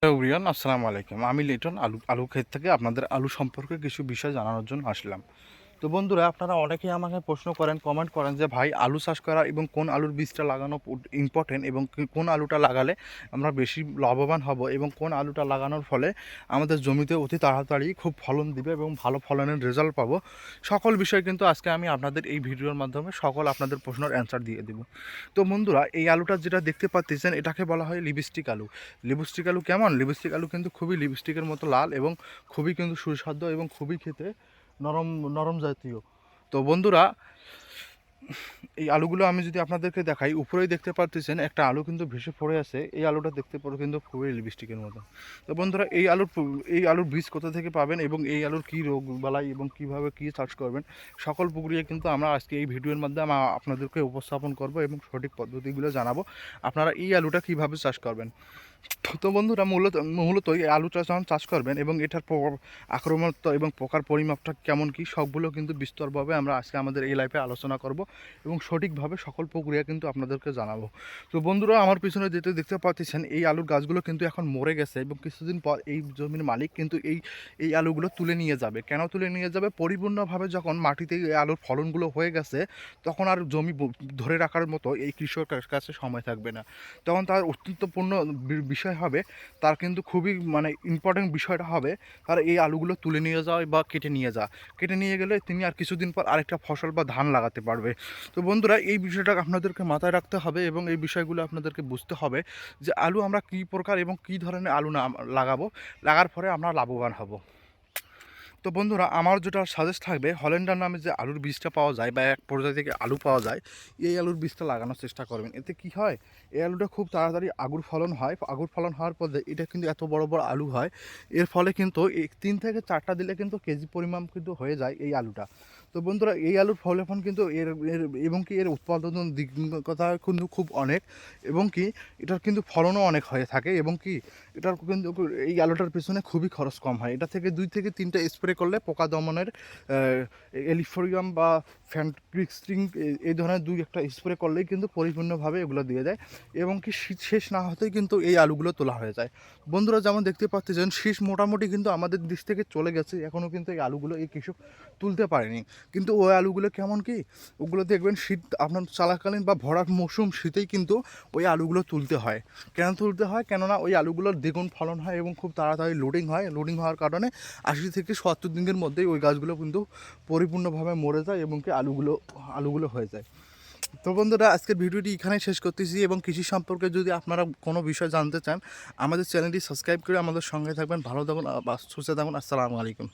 Everyone আসসালামু আলাইকুম। আমি লিটন আলু ক্ষেত থেকে আপনাদের আলু সম্পর্কে কিছু বিষয় জানানোর জন্য আসলাম। তো বন্ধুরা, আপনারা অনেকেই আমাকে প্রশ্ন করেন, কমেন্ট করেন যে ভাই আলু চাষ করা এবং কোন আলুর বীজটা লাগানো ইম্পর্টেন্ট এবং কোন আলুটা লাগালে আমরা বেশি লাভবান হব এবং কোন আলুটা লাগানোর ফলে আমাদের জমিতে অতি তাড়াতাড়ি খুব ফলন দিবে এবং ভালো ফলনের রেজাল্ট পাবো। সকল বিষয় কিন্তু আজকে আমি আপনাদের এই ভিডিওর মাধ্যমে সকল আপনাদের প্রশ্নের অ্যান্সার দিয়ে দেব। তো বন্ধুরা, এই আলুটা যেটা দেখতে পাচ্ছেন এটাকে বলা হয় লিপস্টিক আলু। লিপস্টিক আলু কেমন? লিপস্টিক আলু কিন্তু খুবই লিপস্টিকের মতো লাল এবং খুবই কিন্তু সুস্বাদু এবং খুবই খেতে নরম নরম জাতীয়। তো বন্ধুরা, এই আলুগুলো আমি যদি আপনাদেরকে দেখাই, উপরেই দেখতে পাচ্ছেন একটা আলু কিন্তু ভেসে পড়ে আছে। এই আলুটা দেখতে পড়ে কিন্তু খুবই লিপস্টিকের মতো। তো বন্ধুরা, এই আলুর বীজ কোথা থেকে পাবেন এবং এই আলুর কী রোগ বালাই এবং কীভাবে কী চাষ করবেন, সকল প্রক্রিয়া কিন্তু আমরা আজকে এই ভিডিওর মাধ্যমে আপনাদেরকে উপস্থাপন করব এবং সঠিক পদ্ধতিগুলো জানাবো আপনারা এই আলুটা কীভাবে চাষ করবেন। তো বন্ধুরা, মূলত এই আলু চাষ যখন চাষ করবেন এবং এটার আক্রমণাত্মক এবং পোকার পরিমাপটা কেমন কি সবগুলো কিন্তু বিস্তরভাবে আমরা আজকে আমাদের এই লাইফে আলোচনা করব এবং সঠিকভাবে সকল প্রক্রিয়া কিন্তু আপনাদেরকে জানাবো। তো বন্ধুরা, আমার পিছনে যেতে দেখতে পাচ্ছেন এই আলুর গাছগুলো কিন্তু এখন মরে গেছে এবং কিছুদিন পর এই জমির মালিক কিন্তু এই আলুগুলো তুলে নিয়ে যাবে। কেন তুলে নিয়ে যাবে? পরিপূর্ণভাবে যখন মাটিতে এই আলুর ফলনগুলো হয়ে গেছে তখন আর জমি ধরে রাখার মতো এই কৃষকের কাছে সময় থাকবে না। তখন তার অত্যন্তপূর্ণ বিষয় হবে, তার কিন্তু খুবই ইম্পর্টেন্ট বিষয়টা হবে তার এই আলুগুলো তুলে নিয়ে যাওয়া বা কেটে নিয়ে গেলে তিনি আর কিছুদিন পর আরেকটা ফসল বা ধান লাগাতে পারবে। তো বন্ধুরা, এই বিষয়টা আপনাদেরকে মাথায় রাখতে হবে এবং এই বিষয়গুলো আপনাদেরকে বুঝতে হবে যে আলু আমরা কী প্রকার এবং কী ধরনের আলু না লাগাবো, লাগার পরে আমরা লাভবান হব। তো বন্ধুরা, আমার যেটা সাজেস্ট থাকবে, হল্যান্ডার নামে যে আলুর বীজটা পাওয়া যায় বা এক পর্যায় থেকে আলু পাওয়া যায়, এই আলুর বীজটা লাগানোর চেষ্টা করবেন। এতে কি হয়, এই আলুটা খুব তাড়াতাড়ি আগুর ফলন হয়। আগুর ফলন হওয়ার পর এটা কিন্তু এত বড় বড় আলু হয়। এর ফলে কিন্তু 3 থেকে 4টা দিলে কিন্তু কেজি পরিমাণ কিন্তু হয়ে যায় এই আলুটা। তো বন্ধুরা, এই আলুর ফলন কিন্তু এর এর এবং কি এর উৎপাদন দিক কথা কিন্তু খুব অনেক এবং কি এটার কিন্তু ফলনও অনেক হয়ে থাকে এবং কি এটার কিন্তু এই আলুটার পেছনে খুবই খরচ কম হয়। এটা থেকে 2 থেকে 3টা স্প্রে করলে পোকা দমনের এলিফোরিয়াম বা ফ্যান্ট্রিক্সট্রিং এই ধরনের 2-1টা স্প্রে করলেই কিন্তু পরিপূর্ণভাবে এগুলো দিয়ে দেয় এবং কি শীত শেষ না হতেই কিন্তু এই আলুগুলো তোলা হয়ে যায়। বন্ধুরা, যেমন দেখতে পাচ্ছেন শীষ মোটামুটি কিন্তু আমাদের দেশ থেকে চলে গেছে, এখনও কিন্তু এই আলুগুলো এই কৃষক তুলতে পারেনি। কিন্তু ওই আলুগুলো কেমন কি, ওগুলো দেখবেন শীত আপনার চলাকালীন বা ভরার মৌসুম শীতেই কিন্তু ওই আলুগুলো তুলতে হয়। কেন তুলতে হয়? কেননা ওই আলুগুলোর দ্বিগুণ ফলন হয় এবং খুব তাড়াতাড়ি লোডিং হয়। লোডিং হওয়ার কারণে 80 থেকে 70 দিনের মধ্যেই ওই গাছগুলো কিন্তু পরিপূর্ণভাবে মরে যায় এবং কি আলুগুলো হয়ে যায়। তো বন্ধুরা, আজকের ভিডিওটি এখানেই শেষ করতেছি এবং কৃষি সম্পর্কে যদি আপনারা কোনো বিষয় জানতে চান, আমাদের চ্যানেলটি সাবস্ক্রাইব করে আমাদের সঙ্গে থাকবেন। ভালো থাকুন, সুস্থ থাকুন। আসসালামু আলাইকুম।